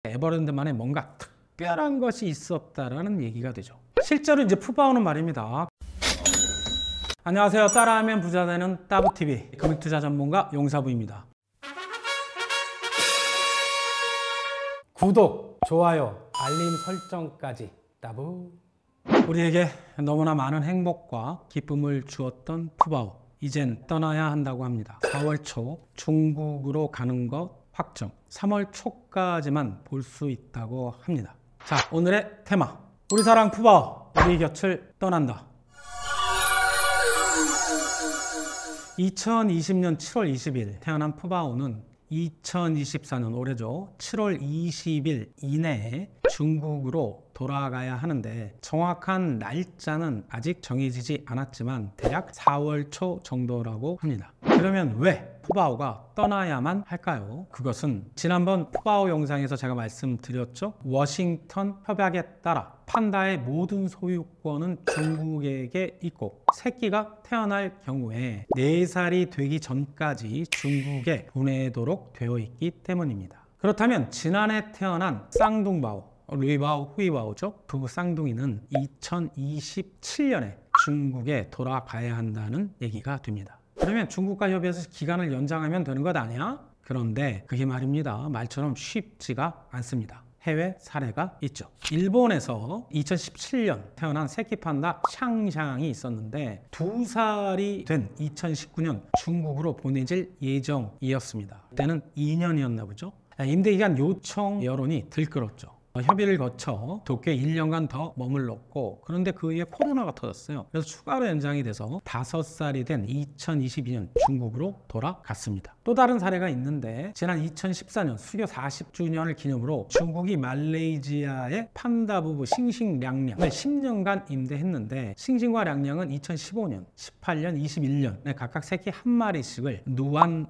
에버랜드만에 뭔가 특별한 것이 있었다라는 얘기가 되죠. 실제로 이제 푸바오는 말입니다. 안녕하세요. 따라하면 부자 되는 따부TV 금융투자 전문가 용사부입니다. 구독, 좋아요, 알림 설정까지 따부. 우리에게 너무나 많은 행복과 기쁨을 주었던 푸바오, 이젠 떠나야 한다고 합니다. 4월 초 중국으로 가는 것 확정, 3월 초까지만 볼 수 있다고 합니다. 자, 오늘의 테마, 우리 사랑 푸바오, 우리 곁을 떠난다. 2020년 7월 20일 태어난 푸바오는 2024년 올해죠. 7월 20일 이내에 중국으로 돌아가야 하는데, 정확한 날짜는 아직 정해지지 않았지만 대략 4월 초 정도라고 합니다. 그러면 왜 푸바오가 떠나야만 할까요? 그것은 지난번 푸바오 영상에서 제가 말씀드렸죠. 워싱턴 협약에 따라 판다의 모든 소유권은 중국에게 있고, 새끼가 태어날 경우에 4살이 되기 전까지 중국에 보내도록 되어 있기 때문입니다. 그렇다면 지난해 태어난 쌍둥바오, 루이바오, 후이바오죠. 두 쌍둥이는 2027년에 중국에 돌아가야 한다는 얘기가 됩니다. 그러면 중국과 협의해서 기간을 연장하면 되는 것 아니야? 그런데 그게 말입니다. 말처럼 쉽지가 않습니다. 해외 사례가 있죠. 일본에서 2017년 태어난 새끼 판다 샹샹이 있었는데 2살이 된 2019년 중국으로 보내질 예정이었습니다. 그때는 2년이었나 보죠. 임대기간 요청 여론이 들끓었죠. 협의를 거쳐 도쿄에 1년간 더 머물렀고, 그런데 그 이후에 코로나가 터졌어요. 그래서 추가로 연장이 돼서 5살이 된 2022년 중국으로 돌아갔습니다. 또 다른 사례가 있는데, 지난 2014년 수교 40주년을 기념으로 중국이 말레이시아의 판다 부부 싱싱 량량을 10년간 임대했는데, 싱싱과 량량은 2015년, 18년, 21년에 각각 새끼 1마리씩을 누안,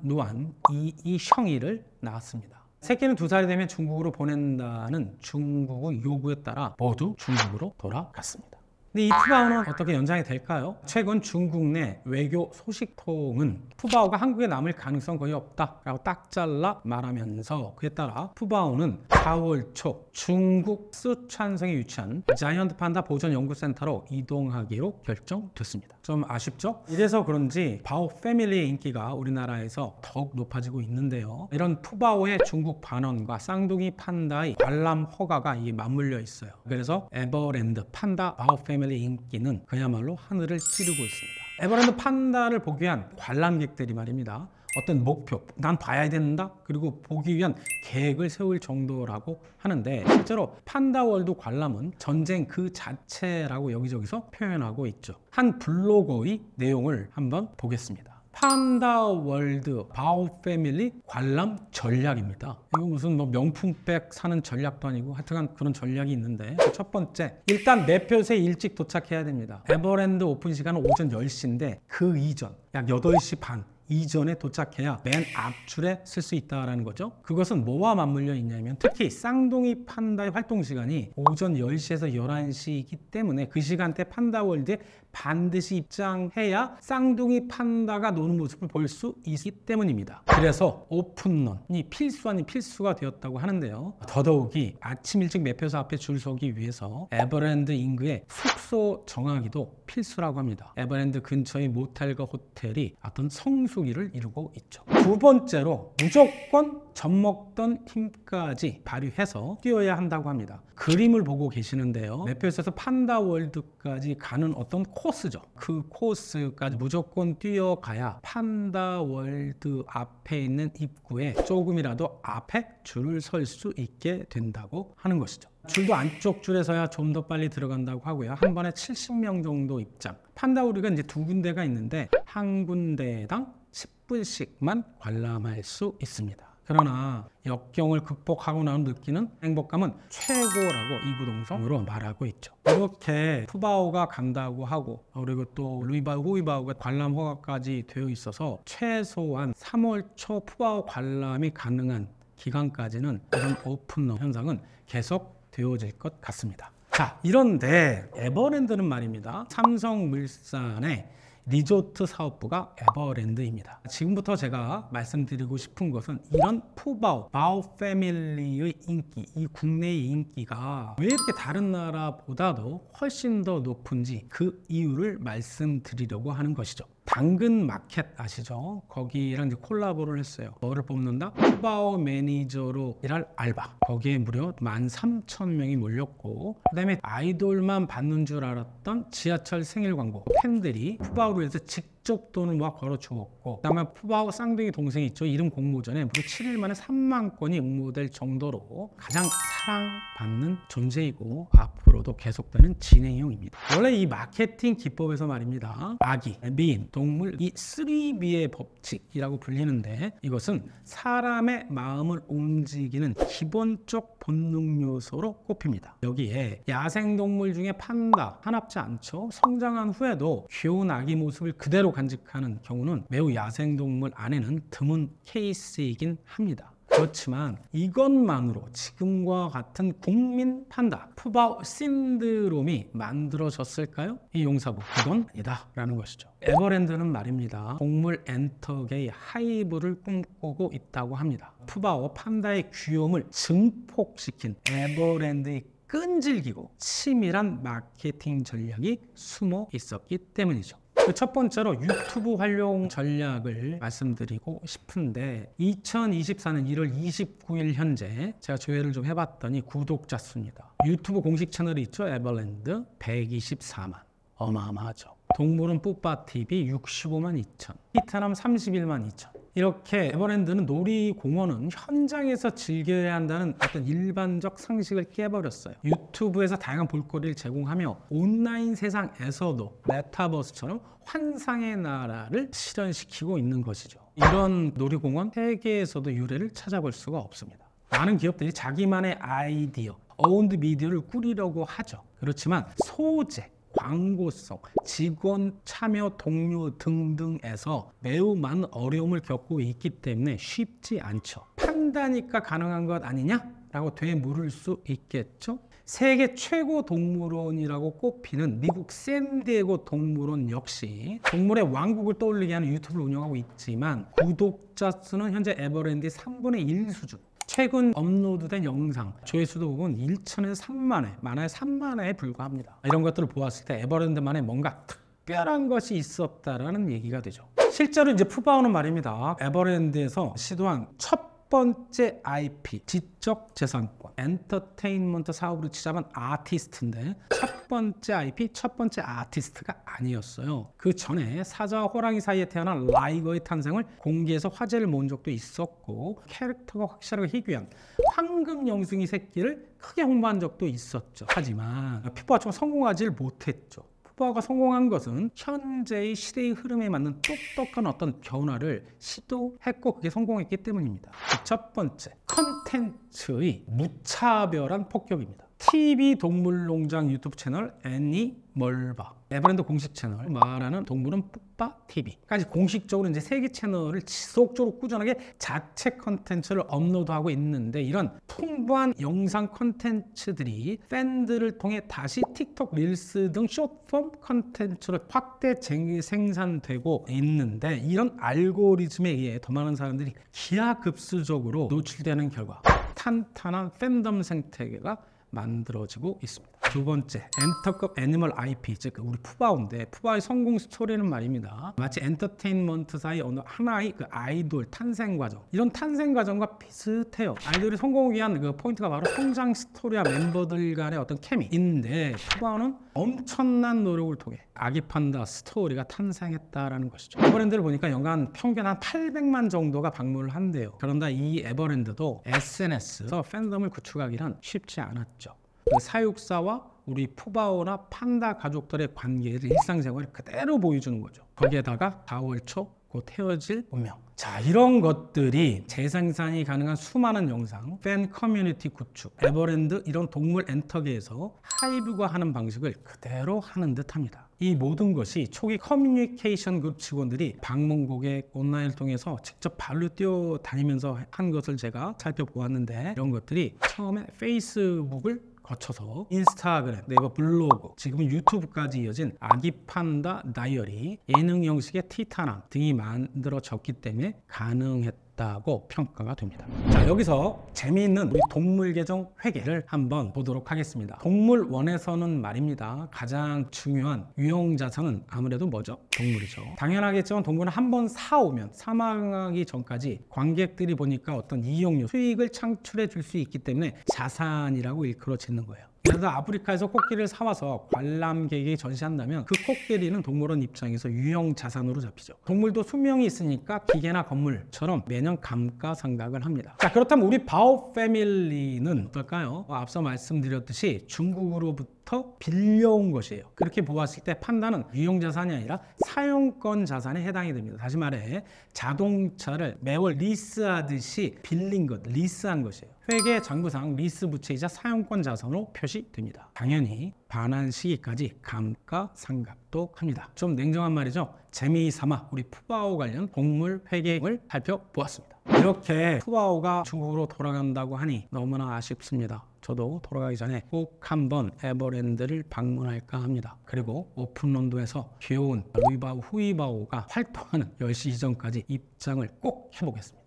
이이 셩이를 낳았습니다. 새끼는 2살이 되면 중국으로 보낸다는 중국의 요구에 따라 모두 중국으로 돌아갔습니다. 근데 이 푸바오는 어떻게 연장이 될까요? 최근 중국 내 외교 소식통은 푸바오가 한국에 남을 가능성 거의 없다라고 딱 잘라 말하면서, 그에 따라 푸바오는 4월 초 중국 쓰촨성에 위치한 자이언트 판다 보존 연구센터로 이동하기로 결정됐습니다. 좀 아쉽죠? 이래서 그런지 바오 패밀리의 인기가 우리나라에서 더욱 높아지고 있는데요. 이런 푸바오의 중국 반원과 쌍둥이 판다의 관람 허가가 맞물려 있어요. 그래서 에버랜드 판다 바오 패밀리 인기는 그야말로 하늘을 찌르고 있습니다. 에버랜드 판다를 보기 위한 관람객들이 말입니다. 어떤 목표, 난 봐야 된다, 그리고 보기 위한 계획을 세울 정도라고 하는데, 실제로 판다월드 관람은 전쟁 그 자체라고 여기저기서 표현하고 있죠. 한 블로거의 내용을 한번 보겠습니다. 판다월드 바오 패밀리 관람 전략입니다. 이거 무슨 명품백 사는 전략도 아니고 하여튼간 그런 전략이 있는데, 첫 번째, 일단 매표소에 일찍 도착해야 됩니다. 에버랜드 오픈 시간은 오전 10시인데 그 이전 약 8시 반 이전에 도착해야 맨 앞줄에 쓸 수 있다는 거죠. 그것은 뭐와 맞물려 있냐면, 특히 쌍둥이 판다의 활동 시간이 오전 10시에서 11시이기 때문에 그 시간대 판다월드에 반드시 입장해야 쌍둥이 판다가 노는 모습을 볼 수 있기 때문입니다. 그래서 오픈런이 필수 아닌 필수가 되었다고 하는데요. 더더욱이 아침 일찍 매표소 앞에 줄 서기 위해서 에버랜드 인근의 숙소 정하기도 필수라고 합니다. 에버랜드 근처의 모텔과 호텔이 어떤 성수기를 이루고 있죠. 두 번째로, 무조건 젖먹던 힘까지 발휘해서 뛰어야 한다고 합니다. 그림을 보고 계시는데요. 매표소에서 판다월드까지 가는 어떤 코스죠. 그 코스까지 무조건 뛰어가야 판다월드 앞에 있는 입구에 조금이라도 앞에 줄을 설 수 있게 된다고 하는 것이죠. 줄도 안쪽 줄에 서야 좀 더 빨리 들어간다고 하고요. 한 번에 70명 정도 입장. 판다월드가 이제 2군데가 있는데 한 군데당 10분씩만 관람할 수 있습니다. 그러나 역경을 극복하고 나면 느끼는 행복감은 최고라고 이구동성으로 말하고 있죠. 이렇게 푸바오가 간다고 하고, 그리고 또 루이바오, 후이바오가 관람 허가까지 되어 있어서 최소한 3월 초 푸바오 관람이 가능한 기간까지는 이런 오픈런 현상은 계속 되어질 것 같습니다. 자, 이런데 에버랜드는 말입니다. 삼성물산의 리조트 사업부가 에버랜드입니다. 지금부터 제가 말씀드리고 싶은 것은 이런 푸바오, 바오 패밀리의 인기, 이 국내의 인기가 왜 이렇게 다른 나라보다도 훨씬 더 높은지 그 이유를 말씀드리려고 하는 것이죠. 당근 마켓 아시죠? 거기랑 이제 콜라보를 했어요. 뭐를 뽑는다? 푸바오 매니저로 일할 알바. 거기에 무려 13,000명이 몰렸고, 그 다음에 아이돌만 받는 줄 알았던 지하철 생일 광고. 팬들이 푸바오로 해서 직접 돈을 모아 걸어주었고, 그 다음에 푸바오 쌍둥이 동생이 있죠. 이름 공모전에 무려 7일 만에 3만 건이 응모될 정도로 가장 사랑받는 존재이고 앞으로도 계속되는 진행형입니다. 원래 이 마케팅 기법에서 말입니다. 아기, 미인, 동물, 이 3B의 법칙이라고 불리는데 이것은 사람의 마음을 움직이는 기본적 본능 요소로 꼽힙니다. 여기에 야생동물 중에 판다, 하납지 않죠. 성장한 후에도 귀여운 아기 모습을 그대로 간직하는 경우는 매우 야생동물 안에는 드문 케이스이긴 합니다. 그렇지만 이것만으로 지금과 같은 국민 판다, 푸바오 신드롬이 만들어졌을까요? 이 용사부, 그건 아니다 라는 것이죠. 에버랜드는 말입니다. 동물 엔터계의 하이브를 꿈꾸고 있다고 합니다. 푸바오 판다의 귀여움을 증폭시킨 에버랜드의 끈질기고 치밀한 마케팅 전략이 숨어 있었기 때문이죠. 첫 번째로 유튜브 활용 전략을 말씀드리고 싶은데 2024년 1월 29일 현재 제가 조회를 좀 해봤더니 구독자 수입니다. 유튜브 공식 채널이 있죠. 에버랜드 124만. 어마어마하죠. 동물은 뿌빠TV 65만 2천, 히타남 31만 2천. 이렇게 에버랜드는 놀이공원은 현장에서 즐겨야 한다는 어떤 일반적 상식을 깨버렸어요. 유튜브에서 다양한 볼거리를 제공하며 온라인 세상에서도 메타버스처럼 환상의 나라를 실현시키고 있는 것이죠. 이런 놀이공원 세계에서도 유래를 찾아볼 수가 없습니다. 많은 기업들이 자기만의 아이디어, 어운드 미디어를 꾸리려고 하죠. 그렇지만 소재, 광고성, 직원 참여 동료 등등에서 매우 많은 어려움을 겪고 있기 때문에 쉽지 않죠. 판다니까 가능한 것 아니냐라고 되물을 수 있겠죠. 세계 최고 동물원이라고 꼽히는 미국 샌디에고 동물원 역시 동물의 왕국을 떠올리게 하는 유튜브를 운영하고 있지만 구독자 수는 현재 에버랜드의 3분의 1 수준. 최근 업로드된 영상 조회수도 보면 1천에서 3만회, 많아야 3만회에 불과합니다. 이런 것들을 보았을 때 에버랜드만의 뭔가 특별한 것이 있었다라는 얘기가 되죠. 실제로 이제 푸바오는 말입니다. 에버랜드에서 시도한 첫 번째 IP, 지적재산권, 엔터테인먼트 사업으로 치자면 아티스트인데 첫 번째 IP, 첫 번째 아티스트가 아니었어요. 그 전에 사자와 호랑이 사이에 태어난 라이거의 탄생을 공개해서 화제를 모은 적도 있었고 캐릭터가 확실하게 희귀한 황금 영승이 새끼를 크게 홍보한 적도 있었죠. 하지만 푸바오처럼 성공하지 못했죠. 푸바오가 성공한 것은 현재의 시대의 흐름에 맞는 똑똑한 어떤 변화를 시도했고 그게 성공했기 때문입니다. 첫 번째, 컨텐츠의 무차별한 폭격입니다. TV 동물농장 유튜브 채널 애니멀바, 에버랜드 공식 채널 말하는 동물은 뿌빠TV까지 공식적으로 이제 3개 채널을 지속적으로 꾸준하게 자체 컨텐츠를 업로드하고 있는데 이런 풍부한 영상 컨텐츠들이 팬들을 통해 다시 틱톡, 릴스 등 숏폼 컨텐츠로 확대 생산되고 있는데 이런 알고리즘에 의해 더 많은 사람들이 기하급수적으로 노출되는 결과 탄탄한 팬덤 생태계가 만들어지고 있습니다. 두 번째, 엔터급 애니멀 IP, 즉 우리 푸바오인데 푸바오의 성공 스토리는 말입니다. 마치 엔터테인먼트사의 어느 하나의 그 아이돌 탄생 과정, 이런 탄생 과정과 비슷해요. 아이돌이 성공을 위한 그 포인트가 바로 성장 스토리와 멤버들 간의 어떤 케미인데 푸바오는 엄청난 노력을 통해 아기 판다 스토리가 탄생했다라는 것이죠. 에버랜드를 보니까 연간 평균 한 800만 정도가 방문을 한대요. 그런데 이 에버랜드도 SNS에서 팬덤을 구축하기는 쉽지 않았죠. 그 사육사와 우리 푸바오나 판다 가족들의 관계를 일상생활을 그대로 보여주는 거죠. 거기에다가 4월 초 곧 헤어질 운명. 자, 이런 것들이 재생산이 가능한 수많은 영상, 팬 커뮤니티 구축, 에버랜드 이런 동물 엔터계에서 하이브가 하는 방식을 그대로 하는 듯합니다. 이 모든 것이 초기 커뮤니케이션 그룹 직원들이 방문 고객 온라인을 통해서 직접 발로 뛰어다니면서 한 것을 제가 살펴보았는데 이런 것들이 처음에 페이스북을 거쳐서 인스타그램, 네이버 블로그, 지금은 유튜브까지 이어진 아기 판다 다이어리, 예능 형식의 티타남 등이 만들어졌기 때문에 가능했다고 평가가 됩니다. 자, 여기서 재미있는 우리 동물 계정 회계를 한번 보도록 하겠습니다. 동물원에서는 말입니다, 가장 중요한 유형자산은 아무래도 뭐죠? 동물이죠. 당연하겠지만 동물은 한번 사오면 사망하기 전까지 관객들이 보니까 어떤 이용료, 수익을 창출해 줄 수 있기 때문에 자산이라고 일컬어지는 거예요. 예를 들어 아프리카에서 코끼리를 사와서 관람객에게 전시한다면 그 코끼리는 동물원 입장에서 유형 자산으로 잡히죠. 동물도 수명이 있으니까 기계나 건물처럼 매년 감가상각을 합니다. 자, 그렇다면 우리 바오 패밀리는 어떨까요? 앞서 말씀드렸듯이 중국으로부터 빌려온 것이에요. 그렇게 보았을 때 판다는 유형 자산이 아니라 사용권 자산에 해당이 됩니다. 다시 말해 자동차를 매월 리스하듯이 빌린 것, 리스한 것이에요. 회계 장부상 리스 부채이자 사용권 자산으로 표시됩니다. 당연히 반환 시기까지 감가상각도 합니다. 좀 냉정한 말이죠. 재미삼아 우리 푸바오 관련 동물 회계를 살펴보았습니다. 이렇게 푸바오가 중국으로 돌아간다고 하니 너무나 아쉽습니다. 저도 돌아가기 전에 꼭 한번 에버랜드를 방문할까 합니다. 그리고 오픈런드에서 귀여운 루이바오, 후이바오가 활동하는 10시 이전까지 입장을 꼭 해보겠습니다.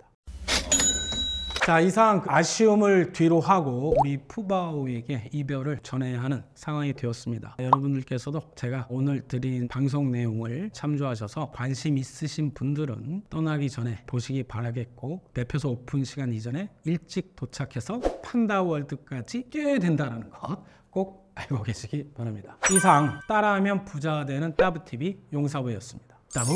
자, 이상 아쉬움을 뒤로 하고 우리 푸바오에게 이별을 전해야 하는 상황이 되었습니다. 여러분들께서도 제가 오늘 드린 방송 내용을 참조하셔서 관심 있으신 분들은 떠나기 전에 보시기 바라겠고, 대표소 오픈 시간 이전에 일찍 도착해서 판다월드까지 뛰어야 된다는 것 꼭 알고 계시기 바랍니다. 이상 따라하면 부자가 되는 따브TV 용사부였습니다. 따브.